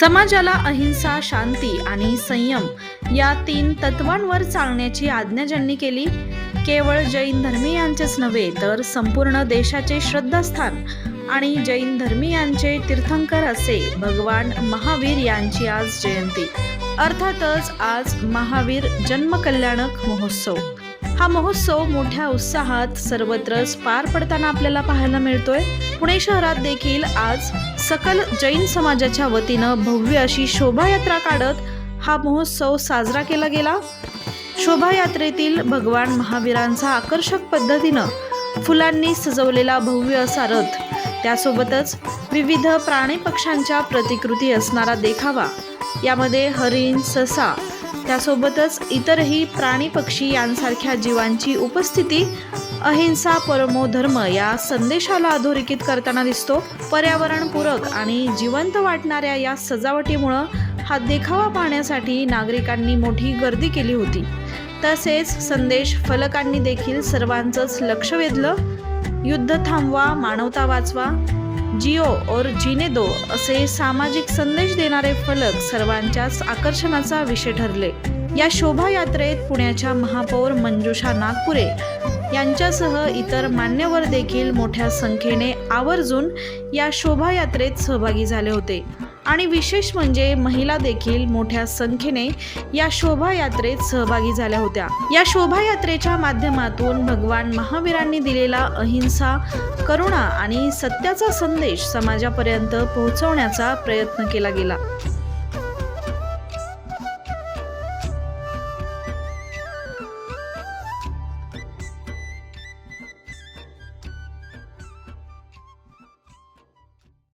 समाजाला अहिंसा, शांती आणि संयम या 3 तत्वांवर चालण्याची आज्ञा ज्यांनी केली, केवळ जैन धर्मीयांचेच नव्हे तर संपूर्ण देशाचे श्रद्धास्थान आणि जैन धर्मीयांचे तीर्थंकर असे भगवान महावीर यांची आज जयंती। अर्थातच आज महावीर जन्मकल्याणक महोत्सव। हा महोत्सव मोठ्या उत्साहात सर्वत्र पार पडताना आपल्याला पाहायला मिळतोय। पुणे शहरात देखील आज सकल जैन समाजाच्या वतीनं भव्य अशी शोभायात्रा काढत हा महोत्सव साजरा केला गेला। शोभायात्रेतील भगवान महावीरांचा आकर्षक पद्धतीनं फुलांनी सजवलेला भव्य असा रथ, त्यासोबतच विविध प्राणी पक्ष्यांच्या प्रतिकृती असणारा देखावा, यामध्ये हरिण, ससा, त्यासोबतच इतरही प्राणी पक्षी यांसारख्या जीवांची उपस्थिती अहिंसा परमो धर्म या संदेशाला अधोरेखित करताना दिसतो। पर्यावरणपूरक आणि जिवंत वाटणाऱ्या या सजावटीमुळे हा देखावा पाहण्यासाठी नागरिकांनी मोठी गर्दी केली होती। तसेच संदेश फलकांनी देखील सर्वांचंच लक्ष वेधलं। युद्ध थांबवा, मानवता वाचवा, जिओ और जीने दो असे सामाजिक संदेश देणारे फलक सर्वांच्याच आकर्षणाचा विषय ठरले। या शोभायात्रेत पुण्याच्या महापौर मंजुषा नागपुरे यांच्यासह इतर मान्यवर देखील मोठ्या संख्येने आवर्जून या शोभायात्रेत सहभागी झाले होते आणि विशेष म्हणजे महिला देखील मोठ्या संख्येने या शोभायात्रेत सहभागी झाल्या होत्या। या शोभायात्रेच्या माध्यमातून भगवान महावीरांनी दिलेला अहिंसा, करुणा आणि सत्याचा संदेश समाजापर्यंत पोहोचवण्याचा प्रयत्न केला गेला।